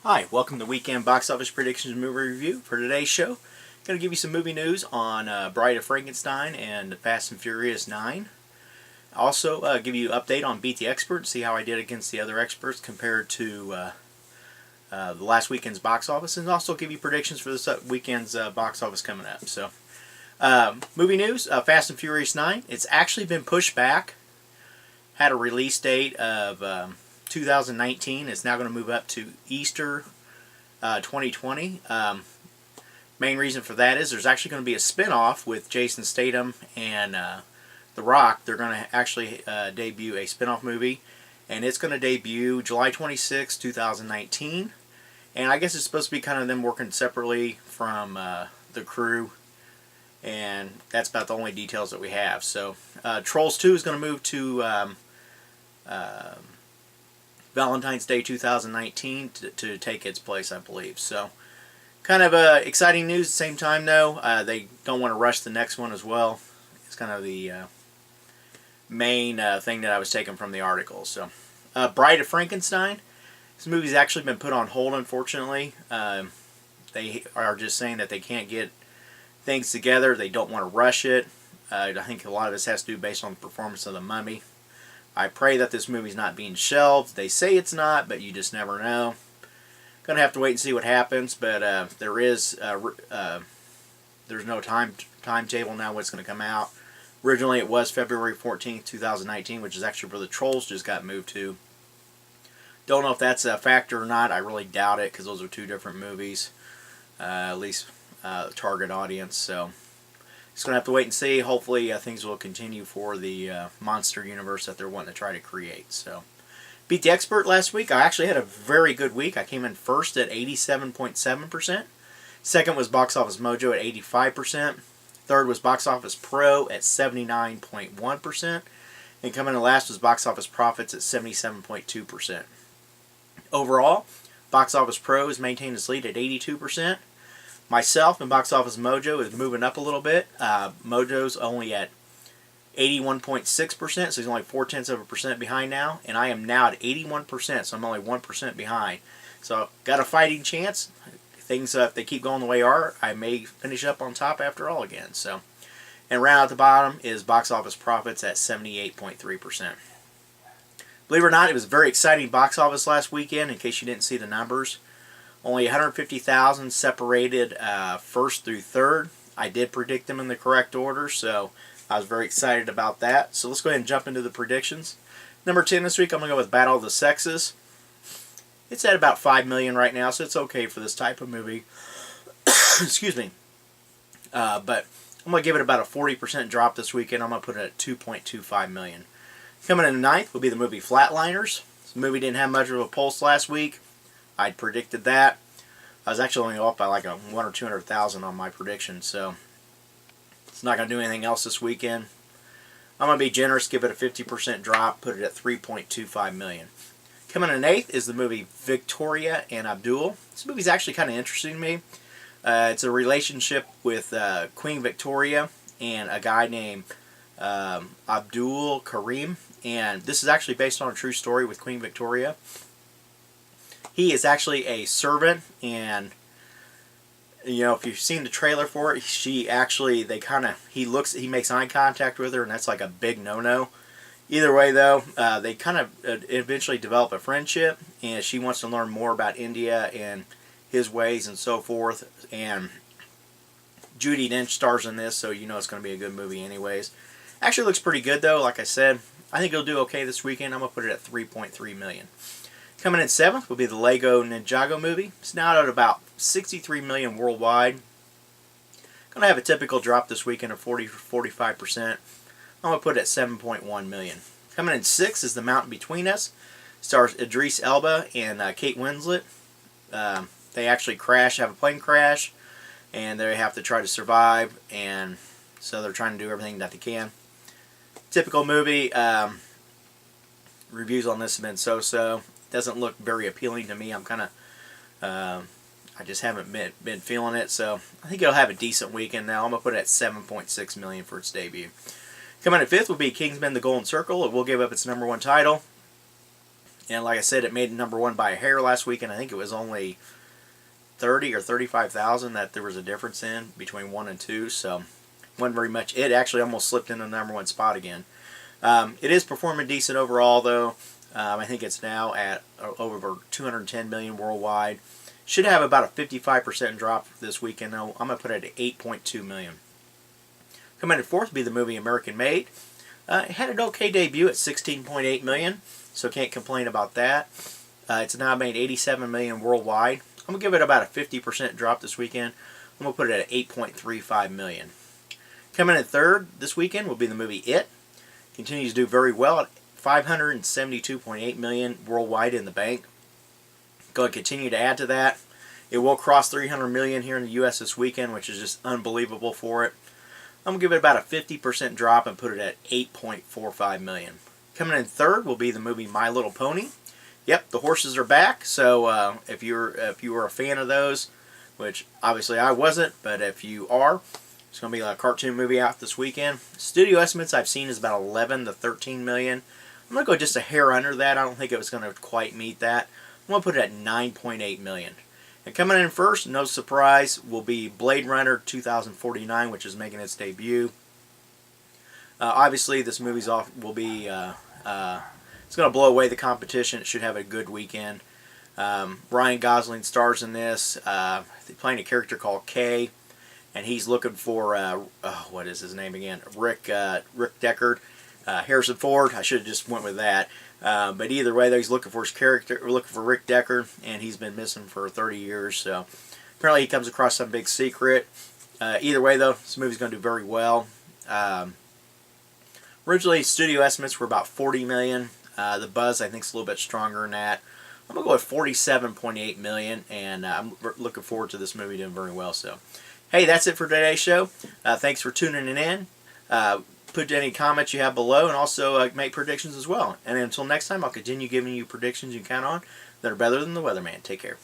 Hi, welcome to Weekend Box Office Predictions and Movie Review. For today's show, I'm going to give you some movie news on Bride of Frankenstein and Fast and Furious 9. Also, give you an update on Beat the Expert, see how I did against the other experts compared to the last weekend's box office, and also give you predictions for this weekend's box office coming up. So, movie news, Fast and Furious 9. It's actually been pushed back. Had a release date of 2019. It's now going to move up to Easter 2020. Main reason for that is there's actually going to be a spin-off with Jason Statham and The Rock. They're going to actually debut a spin-off movie, and it's going to debut July 26, 2019. And I guess it's supposed to be kind of them working separately from the crew, and that's about the only details that we have. So Trolls 2 is going to move to Valentine's Day 2019 to take its place, I believe. So, kind of exciting news at the same time, though. They don't want to rush the next one as well. It's kind of the main thing that I was taking from the article. So, Bride of Frankenstein. This movie's actually been put on hold, unfortunately. They are just saying that they can't get things together. They don't want to rush it. I think a lot of this has to do based on the performance of The Mummy. I pray that this movie's not being shelved. They say it's not, but you just never know. Gonna have to wait and see what happens, but there's no timetable now when it's going to come out. Originally it was February 14th, 2019, which is actually where the Trolls just got moved to. Don't know if that's a factor or not. I really doubt it, because those are two different movies, at least the target audience. So just going to have to wait and see. Hopefully things will continue for the monster universe that they're wanting to try to create. So, Beat the Expert last week. I actually had a very good week. I came in first at 87.7%. Second was Box Office Mojo at 85%. Third was Box Office Pro at 79.1%. And coming in last was Box Office Profits at 77.2%. Overall, Box Office Pro has maintained its lead at 82%. Myself and Box Office Mojo is moving up a little bit. Mojo's only at 81.6%, so he's only 0.4% behind now. And I am now at 81%, so I'm only 1% behind. So, got a fighting chance. Things, if they keep going the way they are, I may finish up on top after all again. So, and round at the bottom is Box Office Profits at 78.3%. Believe it or not, it was a very exciting box office last weekend, in case you didn't see the numbers. Only 150,000 separated first through third. I did predict them in the correct order, so I was very excited about that. So let's go ahead and jump into the predictions. Number 10 this week, I'm going to go with Battle of the Sexes. It's at about 5 million right now, so it's okay for this type of movie. Excuse me. But I'm going to give it about a 40% drop this weekend. I'm going to put it at 2.25 million. Coming in ninth will be the movie Flatliners. This movie didn't have much of a pulse last week. I predicted that. I was actually only off by like a 100,000 or 200,000 on my prediction, so it's not going to do anything else this weekend. I'm going to be generous, give it a 50% drop, put it at 3.25 million. Coming in eighth is the movie Victoria and Abdul. This movie's actually kind of interesting to me. It's a relationship with Queen Victoria and a guy named Abdul Karim, and this is actually based on a true story with Queen Victoria. He is actually a servant, and you know, if you've seen the trailer for it, he makes eye contact with her, and that's like a big no-no. Either way, though, they kind of eventually develop a friendship, and she wants to learn more about India and his ways and so forth. And Judi Dench stars in this, so you know it's going to be a good movie anyways. Actually looks pretty good, though. Like I said, I think it'll do okay this weekend. I'm going to put it at 3.3 million. Coming in seventh will be the Lego Ninjago movie. It's now at about 63 million worldwide. Going to have a typical drop this weekend of 40-45%. I'm going to put it at 7.1 million. Coming in sixth is The Mountain Between Us. Stars Idris Elba and Kate Winslet. They actually have a plane crash, and they have to try to survive, and so they're trying to do everything that they can. Typical movie. Reviews on this have been so-so. Doesn't look very appealing to me. I'm kind of, I just haven't been feeling it. So I think it'll have a decent weekend now. I'm going to put it at 7.6 million for its debut. Coming in fifth will be Kingsman: The Golden Circle. It will give up its #1 title. And like I said, it made number one by a hair last week, and I think it was only 30 or 35,000 that there was a difference in between 1 and 2. So wasn't very much. It actually almost slipped into the number one spot again. It is performing decent overall, though. I think it's now at over 210 million worldwide. Should have about a 55% drop this weekend, though. I'm going to put it at 8.2 million. Coming in fourth would be the movie American Made. It had an okay debut at 16.8 million, so can't complain about that. It's now made 87 million worldwide. I'm going to give it about a 50% drop this weekend. I'm going to put it at 8.35 million. Coming in third this weekend will be the movie It. Continues to do very well at 572.8 million worldwide in the bank. Going to continue to add to that. It will cross 300 million here in the U.S. this weekend, which is just unbelievable for it. I'm going to give it about a 50% drop and put it at 8.45 million. Coming in third will be the movie My Little Pony. Yep, the horses are back, so if you were a fan of those, which obviously I wasn't, but if you are, it's going to be a cartoon movie out this weekend. Studio estimates I've seen is about 11 to 13 million. I'm going to go just a hair under that. I don't think it was going to quite meet that. I'm going to put it at 9.8 million. And coming in first, no surprise, will be Blade Runner 2049, which is making its debut. Obviously, this movie's will be it's going to blow away the competition. It should have a good weekend. Ryan Gosling stars in this. He's playing a character called Kay, and he's looking for what is his name again? Rick Deckard. Harrison Ford. I should have just went with that. But either way, though, he's looking for his character, looking for Rick Deckard, and he's been missing for 30 years. So apparently, he comes across some big secret. Either way, though, this movie's going to do very well. Originally, studio estimates were about 40 million. The buzz, I think, is a little bit stronger than that. I'm going to go with 47.8 million, and I'm looking forward to this movie doing very well. So, hey, that's it for today's show. Thanks for tuning in. Put any comments you have below, and also make predictions as well. And until next time, I'll continue giving you predictions you can count on that are better than the weatherman. Take care.